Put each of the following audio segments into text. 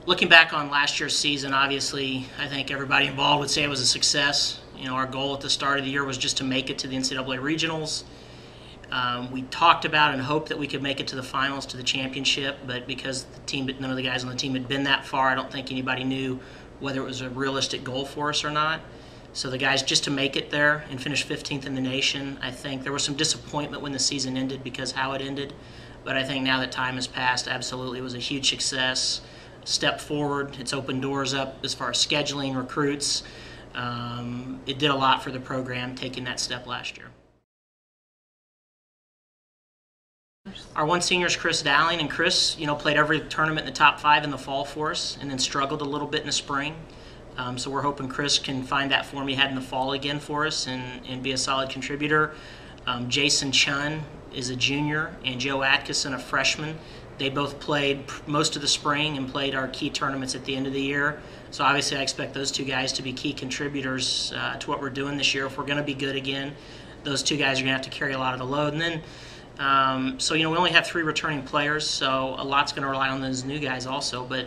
Looking back on last year's season, obviously, I think everybody involved would say it was a success. Our goal at the start of the year was just to make it to the NCAA regionals. We talked about and hoped that we could make it to the finals, to the championship, but because none of the guys on the team had been that far, I don't think anybody knew whether it was a realistic goal for us or not. So the guys, just to make it there and finish 15th in the nation, I think there was some disappointment when the season ended because how it ended. But I think now that time has passed, absolutely it was a huge success. Step forward. It's opened doors up as far as scheduling, recruits. It did a lot for the program taking that step last year. Our one senior is Chris Dowling, and Chris, played every tournament in the top 5 in the fall for us, and then struggled a little bit in the spring. So we're hoping Chris can find that form he had in the fall again for us and be a solid contributor. Jason Chun is a junior, and Joe Atkinson, a freshman. They both played most of the spring and played our key tournaments at the end of the year. So obviously I expect those two guys to be key contributors to what we're doing this year. If we're going to be good again, those two guys are going to have to carry a lot of the load. And then, we only have 3 returning players, so a lot's going to rely on those new guys also. But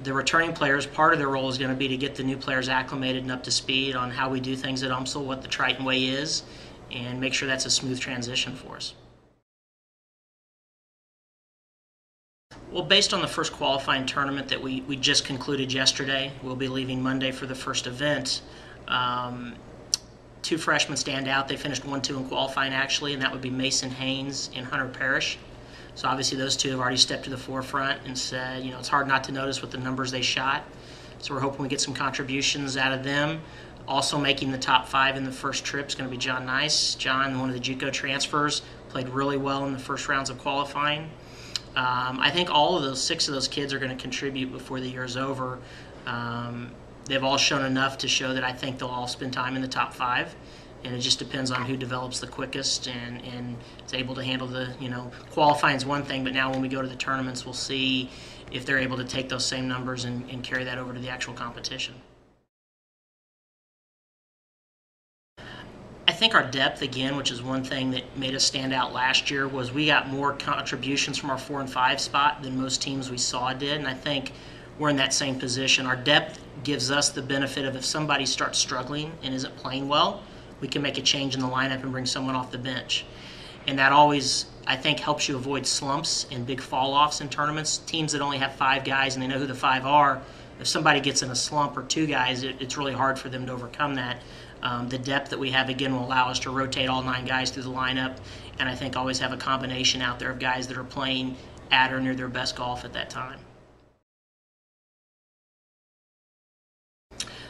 the returning players, part of their role is going to be to get the new players acclimated and up to speed on how we do things at UMSL, what the Triton way is, and make sure that's a smooth transition for us. Well, based on the first qualifying tournament that we just concluded yesterday, we'll be leaving Monday for the first event. 2 freshmen stand out. They finished 1-2 in qualifying, actually, and that would be Mason Haynes and Hunter Parrish. So obviously those 2 have already stepped to the forefront and said, it's hard not to notice with the numbers they shot. So we're hoping we get some contributions out of them. Also making the top 5 in the first trip is going to be John Nice. John, one of the JUCO transfers, played really well in the first rounds of qualifying. I think all of those 6 of those kids are going to contribute before the year is over. They've all shown enough to show that I think they'll all spend time in the top 5, and it just depends on who develops the quickest and is able to handle the, qualifying is one thing, but now when we go to the tournaments, we'll see if they're able to take those same numbers and carry that over to the actual competition. I think our depth, again, which is one thing that made us stand out last year, was we got more contributions from our 4 and 5 spot than most teams we saw did, and I think we're in that same position. Our depth gives us the benefit of if somebody starts struggling and isn't playing well, we can make a change in the lineup and bring someone off the bench. And that always, I think, helps you avoid slumps and big fall-offs in tournaments. Teams that only have 5 guys and they know who the 5 are, if somebody gets in a slump or 2 guys, it's really hard for them to overcome that. The depth that we have, again, will allow us to rotate all 9 guys through the lineup, and I think always have a combination out there of guys that are playing at or near their best golf at that time.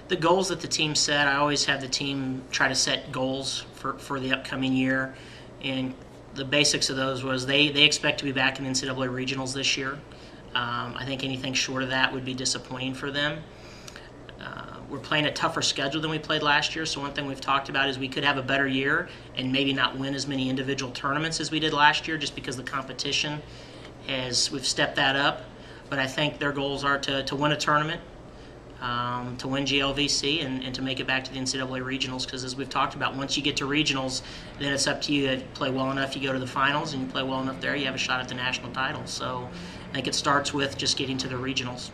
The goals that the team set, I always have the team try to set goals for the upcoming year, and the basics of those was they expect to be back in NCAA regionals this year. I think anything short of that would be disappointing for them. We're playing a tougher schedule than we played last year, so one thing we've talked about is we could have a better year and maybe not win as many individual tournaments as we did last year just because the competition we've stepped that up. But I think their goals are to win a tournament, to win GLVC, and to make it back to the NCAA regionals, because as we've talked about, once you get to regionals, then it's up to you. If you play well enough, you go to the finals, and you play well enough there, you have a shot at the national title. So I think it starts with just getting to the regionals.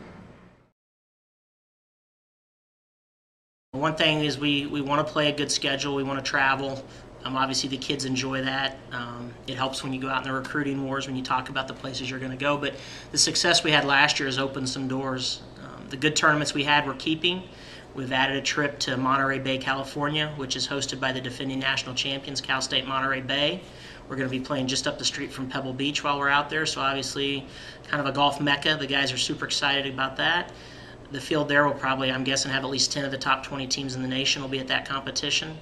One thing is we want to play a good schedule. We want to travel. Obviously, the kids enjoy that. It helps when you go out in the recruiting wars, when you talk about the places you're going to go. But the success we had last year has opened some doors. The good tournaments we had we're keeping. We've added a trip to Monterey Bay, California, which is hosted by the defending national champions, Cal State Monterey Bay. We're going to be playing just up the street from Pebble Beach while we're out there, so obviously kind of a golf mecca. The guys are super excited about that. The field there will probably, I'm guessing, have at least 10 of the top 20 teams in the nation will be at that competition.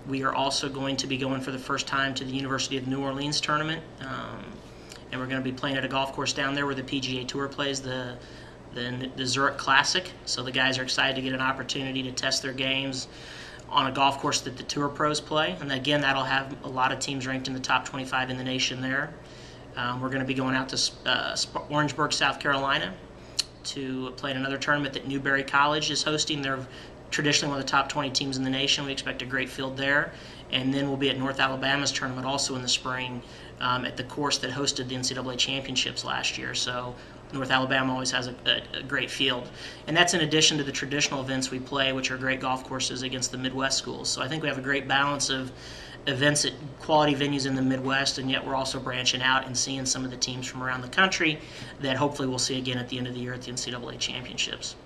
We are also going to be going for the first time to the University of New Orleans tournament, and we're going to be playing at a golf course down there where the PGA Tour plays the Zurich Classic. So the guys are excited to get an opportunity to test their games on a golf course that the Tour pros play. And again, that'll have a lot of teams ranked in the top 25 in the nation there. We're going to be going out to Orangeburg, South Carolina, to play in another tournament that Newberry College is hosting. They're traditionally one of the top 20 teams in the nation. We expect a great field there. And then we'll be at North Alabama's tournament also in the spring at the course that hosted the NCAA championships last year. So North Alabama always has a great field. And that's in addition to the traditional events we play, which are great golf courses against the Midwest schools. So I think we have a great balance of events at quality venues in the Midwest, and yet we're also branching out and seeing some of the teams from around the country that hopefully we'll see again at the end of the year at the NCAA championships.